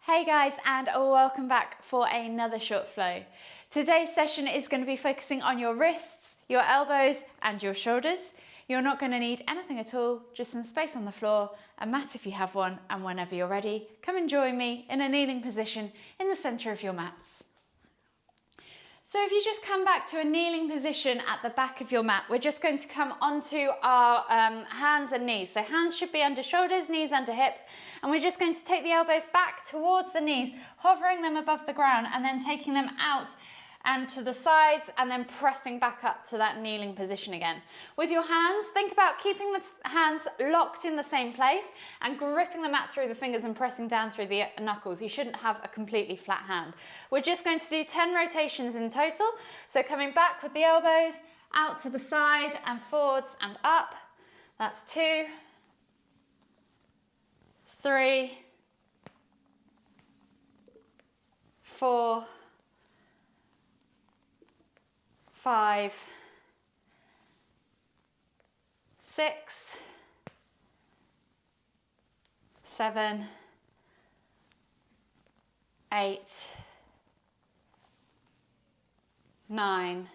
Hey guys, and welcome back for another short flow. Today's session is going to be focusing on your wrists, your elbows and your shoulders. You're not going to need anything at all, just some space on the floor, a mat if you have one, and whenever you're ready, come and join me in a kneeling position in the centre of your mats. So if you just come back to a kneeling position at the back of your mat, we're just going to come onto our hands and knees. So hands should be under shoulders, knees under hips, and we're just going to take the elbows back towards the knees, hovering them above the ground and then taking them out and to the sides and then pressing back up to that kneeling position again. With your hands, think about keeping the hands locked in the same place and gripping the mat through the fingers and pressing down through the knuckles. You shouldn't have a completely flat hand. We're just going to do 10 rotations in total. So coming back with the elbows, out to the side and forwards and up. That's 2, 3, 4, 5, 6, 7, 8, 9,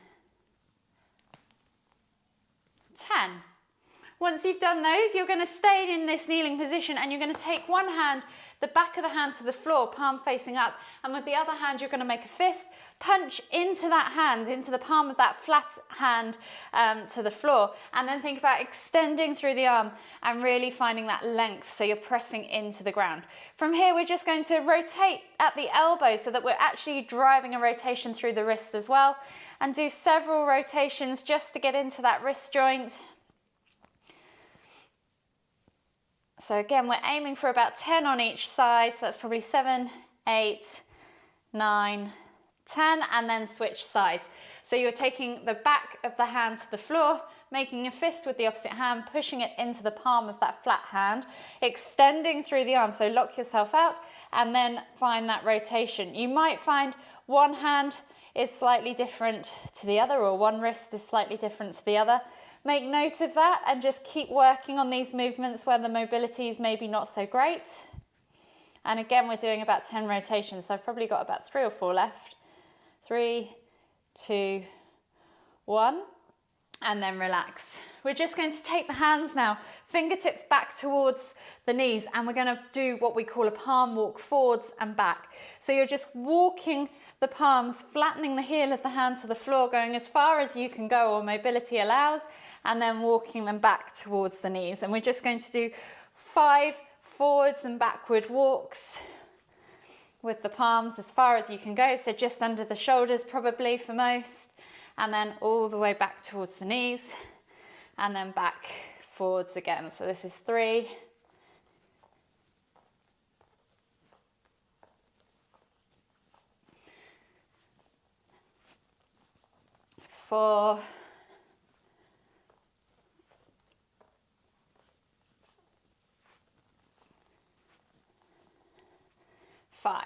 10. Once you've done those, you're going to stay in this kneeling position and you're going to take one hand, the back of the hand to the floor, palm facing up, and with the other hand you're going to make a fist, punch into that hand, into the palm of that flat hand to the floor, and then think about extending through the arm and really finding that length so you're pressing into the ground. From here we're just going to rotate at the elbow so that we're actually driving a rotation through the wrist as well, and do several rotations just to get into that wrist joint. So again, we're aiming for about 10 on each side, so that's probably 7, 8, 9, 10, and then switch sides. So you're taking the back of the hand to the floor, making a fist with the opposite hand, pushing it into the palm of that flat hand, extending through the arm, so lock yourself out, and then find that rotation. You might find one hand is slightly different to the other, or one wrist is slightly different to the other. Make note of that and just keep working on these movements where the mobility is maybe not so great. And again, we're doing about 10 rotations, so I've probably got about 3 or 4 left. 3, 2, 1, and then relax. We're just going to take the hands now, fingertips back towards the knees, and we're going to do what we call a palm walk forwards and back. So you're just walking the palms, flattening the heel of the hand to the floor, going as far as you can go or mobility allows, and then walking them back towards the knees. And we're just going to do 5 forwards and backward walks with the palms as far as you can go, so just under the shoulders probably for most, and then all the way back towards the knees, and then back forwards again. So this is 3, 4, 5.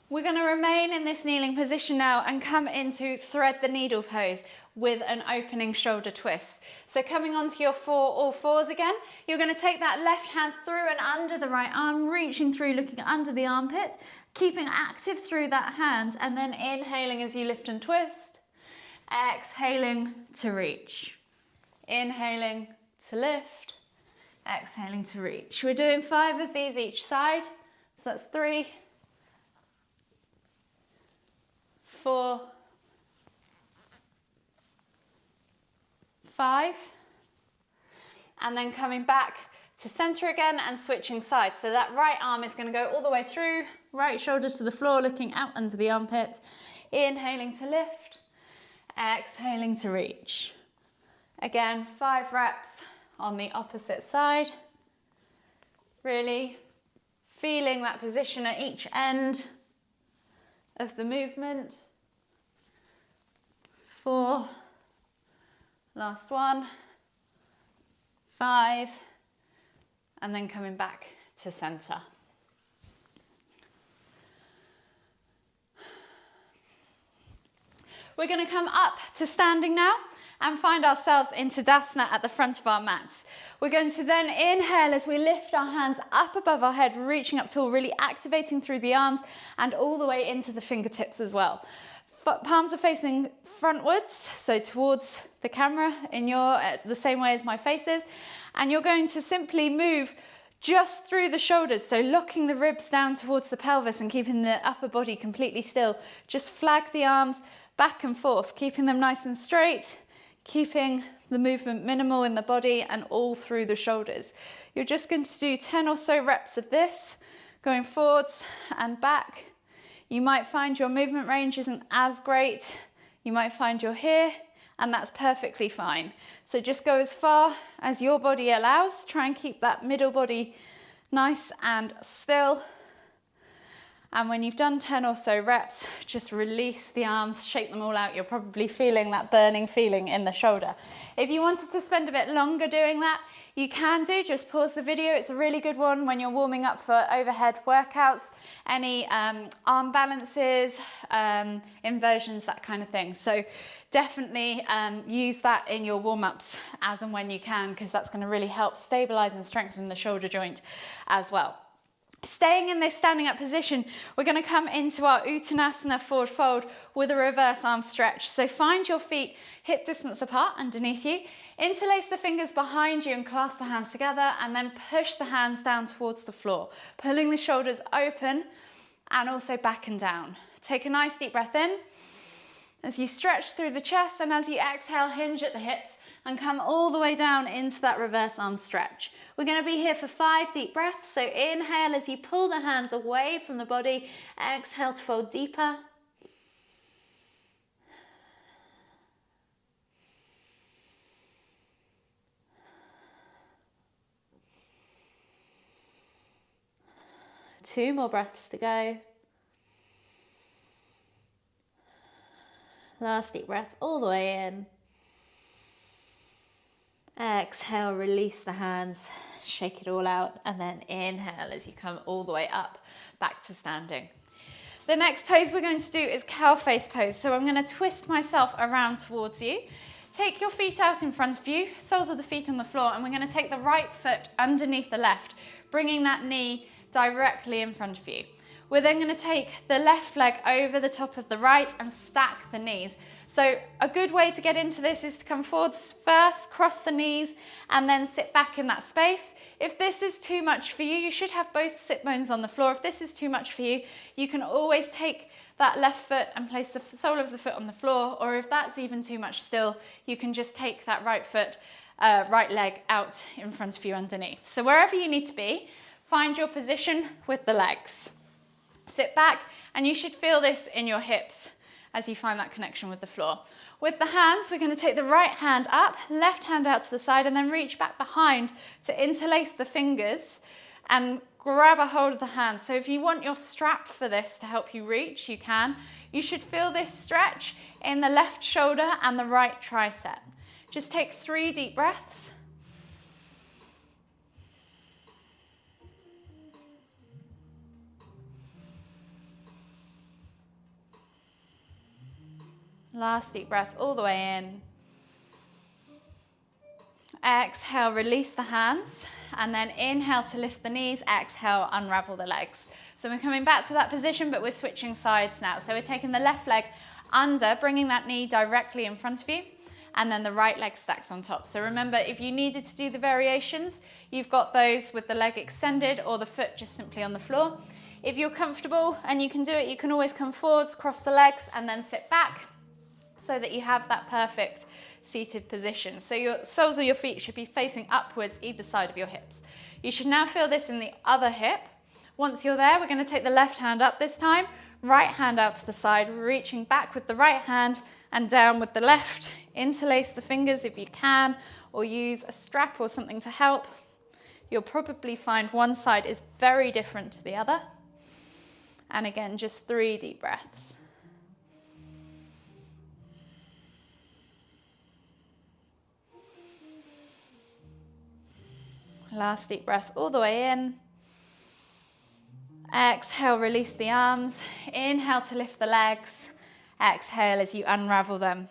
We're going to remain in this kneeling position now and come into thread the needle pose with an opening shoulder twist. So coming onto your all fours again, you're going to take that left hand through and under the right arm, reaching through, looking under the armpit, keeping active through that hand, and then inhaling as you lift and twist, exhaling to reach, inhaling to lift, exhaling to reach. We're doing 5 of these each side, so that's 3, 4, 5, and then coming back to center again and switching sides. So that right arm is going to go all the way through, right shoulder to the floor, looking out under the armpit, inhaling to lift, exhaling to reach. Again, 5 reps on the opposite side, really feeling that position at each end of the movement. 4, last one, 5, and then coming back to center. We're going to come up to standing now, and find ourselves in Tadasana at the front of our mats. We're going to then inhale as we lift our hands up above our head, reaching up tall, really activating through the arms and all the way into the fingertips as well. But palms are facing frontwards, so towards the camera in the same way as my face is. And you're going to simply move just through the shoulders, so locking the ribs down towards the pelvis and keeping the upper body completely still. Just flag the arms back and forth, keeping them nice and straight, keeping the movement minimal in the body and all through the shoulders. You're just going to do 10 or so reps of this, going forwards and back. You might find your movement range isn't as great. You might find you're here, and that's perfectly fine. So just go as far as your body allows. Try and keep that middle body nice and still. And when you've done 10 or so reps, just release the arms, shake them all out. You're probably feeling that burning feeling in the shoulder. If you wanted to spend a bit longer doing that, you can do, just pause the video. It's a really good one when you're warming up for overhead workouts, any arm balances, inversions, that kind of thing. So definitely use that in your warm-ups as and when you can, because that's going to really help stabilize and strengthen the shoulder joint as well. Staying in this standing up position, we're going to come into our Uttanasana forward fold with a reverse arm stretch. So find your feet hip distance apart underneath you, interlace the fingers behind you and clasp the hands together, and then push the hands down towards the floor, pulling the shoulders open and also back and down. Take a nice deep breath in as you stretch through the chest, and as you exhale, hinge at the hips and come all the way down into that reverse arm stretch. We're going to be here for 5 deep breaths. So inhale as you pull the hands away from the body. Exhale to fold deeper. Two more breaths to go. Last deep breath all the way in. Exhale, release the hands, shake it all out, and then inhale as you come all the way up, back to standing. The next pose we're going to do is cow face pose. So I'm going to twist myself around towards you. Take your feet out in front of you, soles of the feet on the floor, and we're going to take the right foot underneath the left, bringing that knee directly in front of you. We're then going to take the left leg over the top of the right and stack the knees. So a good way to get into this is to come forwards first, cross the knees, and then sit back in that space. If this is too much for you, you should have both sit bones on the floor. If this is too much for you, you can always take that left foot and place the sole of the foot on the floor, or if that's even too much still, you can just take that right foot, right leg out in front of you underneath. So wherever you need to be, find your position with the legs. Sit back, and you should feel this in your hips as you find that connection with the floor. With the hands, we're going to take the right hand up, left hand out to the side, and then reach back behind to interlace the fingers and grab a hold of the hands. So if you want your strap for this to help you reach, you can. You should feel this stretch in the left shoulder and the right tricep. Just take 3 deep breaths. Last deep breath all the way in. Exhale, release the hands, and then inhale to lift the knees. Exhale, unravel the legs. So we're coming back to that position, but we're switching sides now. So we're taking the left leg under, bringing that knee directly in front of you, and then the right leg stacks on top. So remember, if you needed to do the variations, you've got those with the leg extended or the foot just simply on the floor. If you're comfortable and you can do it, you can always come forwards, cross the legs, and then sit back, so that you have that perfect seated position. So your soles of your feet should be facing upwards either side of your hips. You should now feel this in the other hip. Once you're there, we're going to take the left hand up this time, right hand out to the side, reaching back with the right hand and down with the left. Interlace the fingers if you can, or use a strap or something to help. You'll probably find one side is very different to the other. And again, just 3 deep breaths. Last deep breath all the way in. Exhale, release the arms. Inhale to lift the legs. Exhale as you unravel them.